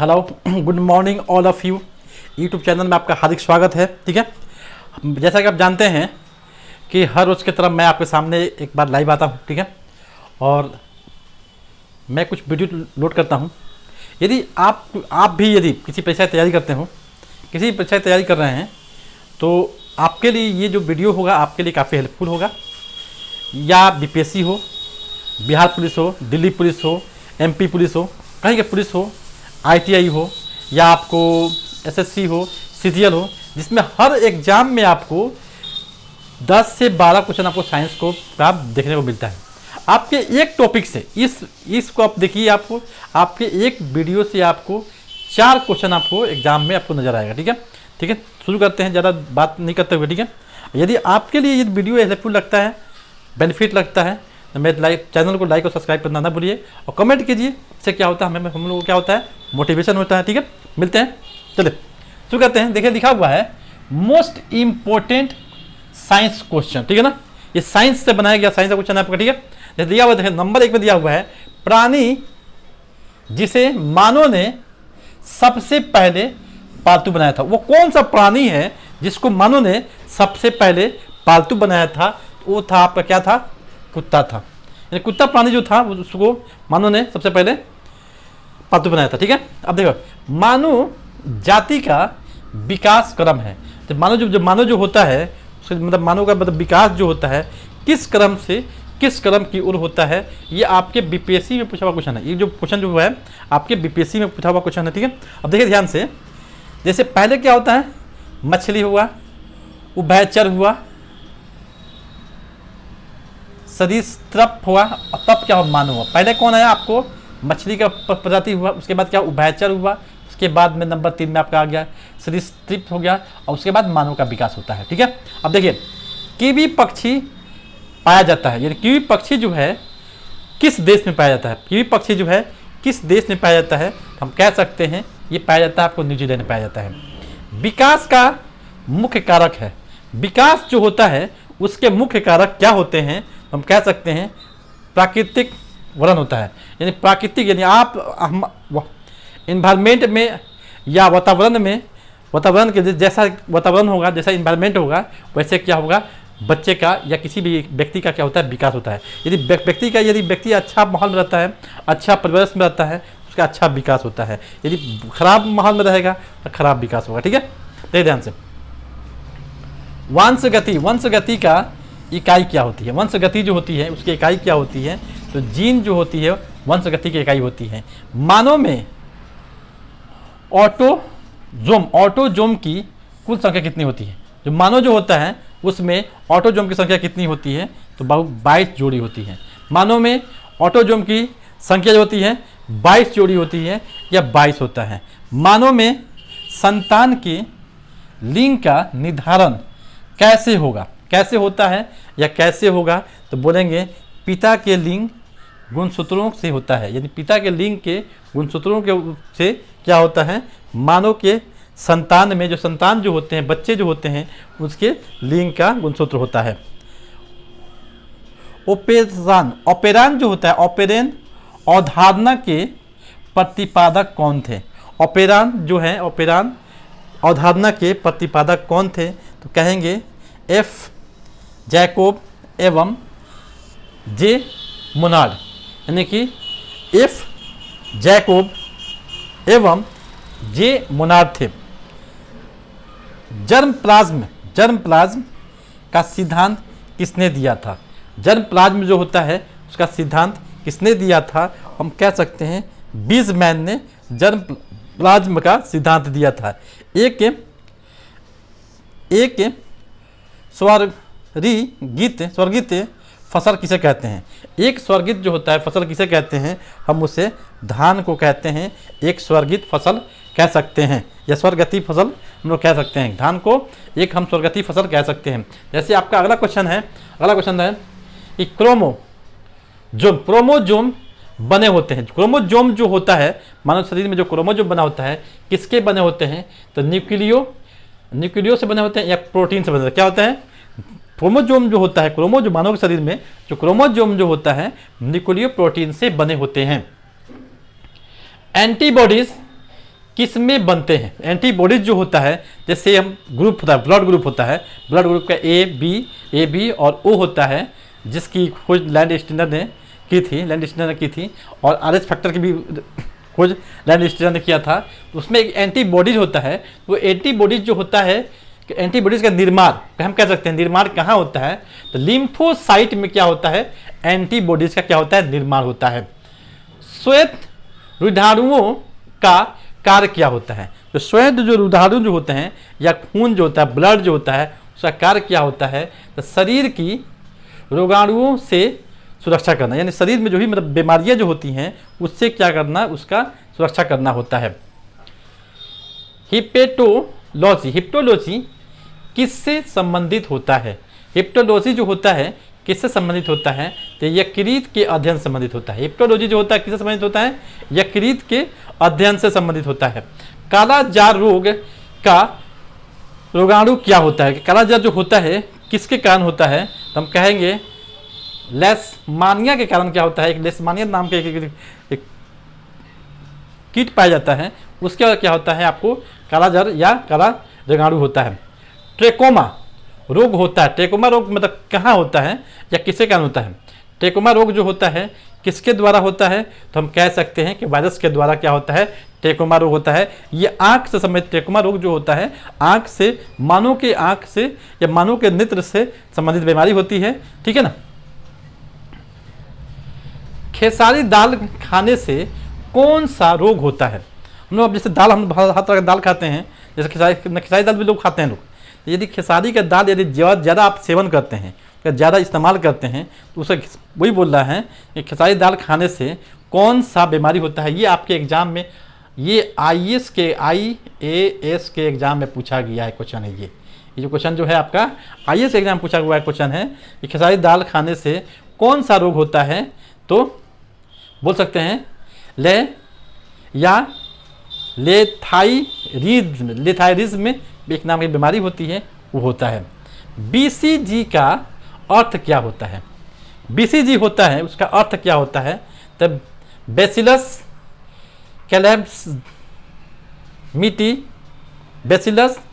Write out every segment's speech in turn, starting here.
Hello, good morning all of you. YouTube channel में आपका हार्दिक स्वागत है। ठीक है, जैसा कि आप जानते हैं कि हर रोज़ की तरह मैं आपके सामने एक बार लाइव आता हूं। ठीक है, और मैं कुछ वीडियो लोड करता हूं। यदि आप भी यदि किसी परीक्षा की तैयारी करते हो, किसी परीक्षा की तैयारी कर रहे हैं, तो आपके लिए ये जो वीडियो होगा आपके लिए काफ़ी हेल्पफुल होगा। या बीपीएससी हो, बिहार पुलिस हो, दिल्ली पुलिस हो, एमपी पुलिस हो, कहीं के पुलिस हो, आईटीआई हो, या आपको एसएससी हो, सीजीएल हो, जिसमें हर एग्ज़ाम में आपको 10 से 12 क्वेश्चन आपको साइंस को आप देखने को मिलता है। आपके एक टॉपिक से इसको आप देखिए, आपको आपके एक वीडियो से आपको 4 क्वेश्चन आपको एग्जाम में आपको नजर आएगा। ठीक है, ठीक है, शुरू करते हैं, ज़्यादा बात नहीं करते हुए। ठीक है, यदि आपके लिए ये वीडियो हेल्पफुल लगता है, बेनिफिट लगता है, तो मेरे चैनल को लाइक और सब्सक्राइब करना ना भूलिए, और कमेंट कीजिए। इससे क्या होता है, हम लोगों को क्या होता है, मोटिवेशन होता है। ठीक है, मिलते हैं, चलिए शुरू करते हैं। देखिए लिखा हुआ है मोस्ट इम्पोर्टेंट साइंस क्वेश्चन। ठीक है ना, ये साइंस से बनाया गया साइंस का क्वेश्चन है आपका। ठीक है, दिया हुआ, देखिए नंबर 1 में दिया हुआ है, प्राणी जिसे मानव ने सबसे पहले पालतू बनाया था। वो कौन सा प्राणी है जिसको मानव ने सबसे पहले पालतू बनाया था? वो था आपका, क्या था? कुत्ता था। यानी कुत्ता प्राणी जो था उसको मानव ने सबसे पहले पालतू बनाया था। ठीक है, अब देखो, मानव जाति का विकास क्रम है। तो मानव जो होता है, मतलब मानव का मतलब विकास जो होता है, किस क्रम से किस क्रम की ओर होता है, ये आपके बीपीएससी में पूछा हुआ क्वेश्चन है। ये जो क्वेश्चन जो है आपके बीपीएससी में पूछा हुआ क्वेश्चन है। ठीक है, अब देखिए ध्यान से, जैसे पहले क्या होता है, मछली हुआ, उभयचर हुआ, सरीसृप हुआ, और तब क्या हुआ, मानव हुआ। पहले कौन आया आपको? मछली का प्रजाति हुआ, उसके बाद क्या, उभयचर हुआ, उसके बाद में नंबर 3 में आपका आ गया सरीसृप हो गया, और उसके बाद मानव का विकास होता है। ठीक है, अब देखिए, कीवी पक्षी पाया जाता है, यानी कीवी पक्षी जो है किस देश में पाया जाता है? कीवी पक्षी जो है किस देश में पाया जाता है? हम कह सकते हैं ये पाया जाता है आपको न्यूजीलैंड में पाया जाता है। विकास का मुख्य कारक है, विकास जो होता है उसके मुख्य कारक क्या होते हैं? हम कह सकते हैं प्राकृतिक वर्ण होता है। यानी प्राकृतिक, यानी हम इन्वायरमेंट में या वातावरण के जैसा वातावरण होगा, जैसा इन्वायरमेंट होगा, वैसे क्या होगा, बच्चे का या किसी भी व्यक्ति का क्या होता है, विकास होता है। यदि व्यक्ति अच्छा माहौल में रहता है, अच्छा परिवेश में रहता है, उसका अच्छा विकास होता है। यदि खराब माहौल में रहेगा तो खराब विकास होगा। ठीक है, देखिए ध्यान से, वंशगति का इकाई क्या होती है? वंशगति जो होती है उसकी इकाई क्या होती है? तो जीन जो होती है वंशगति की इकाई होती है। मानव में ऑटोजोम की कुल संख्या कितनी होती है? जो मानव जो होता है उसमें ऑटोजोम की संख्या कितनी होती है? तो 22 जोड़ी होती है। मानव में ऑटोजोम की संख्या जो होती है 22 जोड़ी होती है, या 22 होता है। मानव में संतान के लिंग का निर्धारण कैसे होगा, कैसे होता है या कैसे होगा? तो बोलेंगे पिता के लिंग गुणसूत्रों से होता है। यानी पिता के लिंग के गुणसूत्रों के से क्या होता है, मानव के संतान में, जो संतान जो होते हैं, बच्चे जो होते हैं, उसके लिंग का गुणसूत्र होता है। ओपेरान जो होता है, ऑपेरेन अवधारणा के प्रतिपादक कौन थे? ओपेरान जो है, ओपेरान अवधारणा के प्रतिपादक कौन थे? तो कहेंगे एफ जैकोब एवं जे मोनार्ड। यानी कि एफ जैकोब एवं जे मोनार्ड थे। जर्म प्लाज्म का सिद्धांत किसने दिया था? जर्म प्लाज्म जो होता है उसका सिद्धांत किसने दिया था? हम कह सकते हैं बीजमैन ने जर्म प्लाज्म का सिद्धांत दिया था। एक स्वर्गित फसल किसे कहते हैं? एक स्वर्गित जो होता है फसल किसे कहते हैं? हम उसे धान को कहते हैं, एक स्वर्गित फसल कह सकते हैं, या स्वर्गति फसल हम लोग कह सकते हैं। धान को एक हम स्वर्गति फसल कह सकते हैं। जैसे आपका अगला क्वेश्चन है कि क्रोमोजोम बने होते हैं। क्रोमोजोम जो होता है मानव शरीर में, जो क्रोमोजोम बना होता है किसके बने होते हैं? तो न्यूक्लियो से बने होते हैं या प्रोटीन से बने होते हैं। क्या होते हैं? क्रोमोजोम जो होता है, क्रोमोजोम मानव शरीर में जो क्रोमोजोम जो होता है न्यूक्लियो प्रोटीन से बने होते हैं। एंटीबॉडीज किस में बनते हैं? एंटीबॉडीज जो होता है, जैसे हम ग्रुप होता है, ब्लड ग्रुप होता है, ब्लड ग्रुप का ए बी और ओ होता है, जिसकी खोज लैंड स्टीनर ने की थी, और आरएच फैक्टर की भी खोज लैंड स्टीनर ने किया था। तो उसमें एक एंटीबॉडीज होता है, वो एंटीबॉडीज जो होता है, एंटीबॉडीज का निर्माण हम कह सकते हैं, निर्माण कहाँ होता है? तो लिम्फोसाइट में क्या होता है? एंटीबॉडीज का क्या होता है? निर्माण होता है। श्वेत रुधिराणुओं का कार्य क्या होता है? तो श्वेत जो रुधिराणु जो होते हैं या खून जो होता है, ब्लड जो होता है, उसका कार्य क्या होता है? तो शरीर की रोगाणुओं से सुरक्षा करना, यानी शरीर में जो भी मतलब बीमारियां जो होती हैं उससे क्या करना? उसका सुरक्षा करना होता है। हिप्टोलॉजी किससे संबंधित होता है? हिप्टोलॉजी जो होता है किससे संबंधित होता है? तो यकृत के अध्ययन से संबंधित होता है। हिप्टोलॉजी जो होता है किससे संबंधित होता है? यकृत के अध्ययन से संबंधित होता है। कालाजार रोग का रोगाणु क्या होता है? कालाजार जो होता है किसके कारण होता है? तो हम कहेंगे लेशमानिया के कारण क्या होता है? एक लेशमानिया नाम के एक कीट पाया जाता है, उसके बाद क्या होता है? आपको कालाजार या काला रोगाणु होता है। ट्रेकोमा रोग होता है। ट्रेकोमा रोग मतलब कहाँ होता है या किसके कारण होता है? ट्रेकोमा रोग जो होता है किसके द्वारा होता है? तो हम कह सकते हैं कि वायरस के द्वारा क्या होता है? ट्रेकोमा रोग होता है। ये आँख से संबंधित ट्रेकोमा रोग जो होता है, आँख से, मानव के आँख से या मानव के नेत्र से संबंधित बीमारी होती है, ठीक है ना। खेसारी दाल खाने से कौन सा रोग होता है? हम लोग अब जैसे दाल, हम हर तरह का दाल खाते हैं, जैसे खेसारी दाल भी लोग खाते हैं लोग। तो यदि खेसारी का दाल यदि ज़्यादा आप सेवन करते हैं या ज़्यादा इस्तेमाल करते हैं, तो उसे वही बोल रहा है कि खेसारी दाल खाने से कौन सा बीमारी होता है। ये आपके एग्जाम में, ये IAS के एग्जाम में पूछा गया है क्वेश्चन है। ये जो क्वेश्चन जो है आपका IAS एग्जाम पूछा हुआ है क्वेश्चन है कि खेसारी दाल खाने से कौन सा रोग होता है? तो बोल सकते हैं ले या लेथायरिज्म एक नाम की बीमारी होती है, वो होता है। BCG का अर्थ क्या होता है? BCG होता है, उसका अर्थ क्या होता है? तब बेसिलस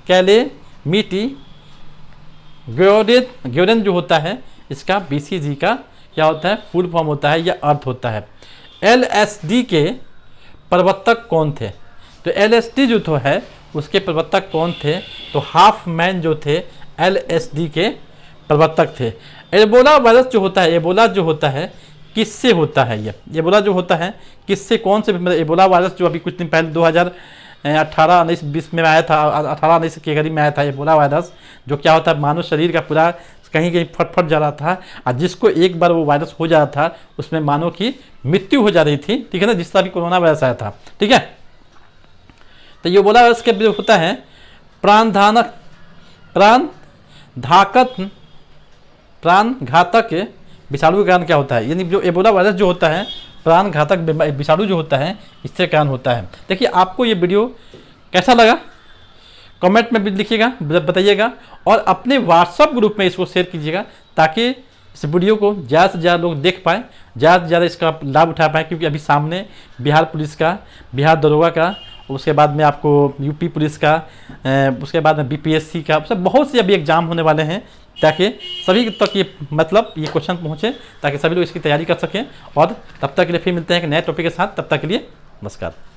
कैलेमिटी ग्योरेन जो होता है, इसका BCG का क्या होता है? फुल फॉर्म होता है या अर्थ होता है। LSD के प्रवर्तक कौन थे? तो LSD जो तो है उसके प्रवर्तक कौन थे? तो हाफमैन जो थे LSD के प्रवर्तक थे। एबोला वायरस जो होता है, एबोला जो होता है किससे होता है? ये एबोला जो होता है किससे, कौन से मतलब एबोला वायरस जो अभी कुछ दिन पहले 2018-19-20 में आया था, 18-19 के करीब में आया था एबोला वायरस, जो क्या होता है? मानव शरीर का पूरा कहीं कहीं फट जा रहा था, और जिसको एक बार वो वायरस हो जाता था उसमें मानव की मृत्यु हो जा रही थी, ठीक है ना, जिस तरह भी कोरोना वायरस आया था, ठीक है। तो ये एबोला वायरस के जो होता है प्राणघातक विषाणु के कारण क्या होता है? यानी जो एबोला वायरस जो होता है, प्राणघातक विषाणु जो होता है, इससे कारण होता है। देखिए आपको ये वीडियो कैसा लगा कमेंट में भी लिखिएगा, बताइएगा, और अपने व्हाट्सएप ग्रुप में इसको शेयर कीजिएगा, ताकि इस वीडियो को ज़्यादा से ज़्यादा लोग देख पाएँ, ज़्यादा से ज़्यादा इसका लाभ उठा पाएँ। क्योंकि अभी सामने बिहार पुलिस का, बिहार दरोगा का, उसके बाद में आपको यूपी पुलिस का, उसके बाद में BPSC का, सब बहुत से अभी एग्जाम होने वाले हैं, ताकि सभी तक ये मतलब ये क्वेश्चन पहुँचे, ताकि सभी लोग इसकी तैयारी कर सकें। और तब तक के लिए फिर मिलते हैं एक नए टॉपिक के साथ। तब तक के लिए नमस्कार।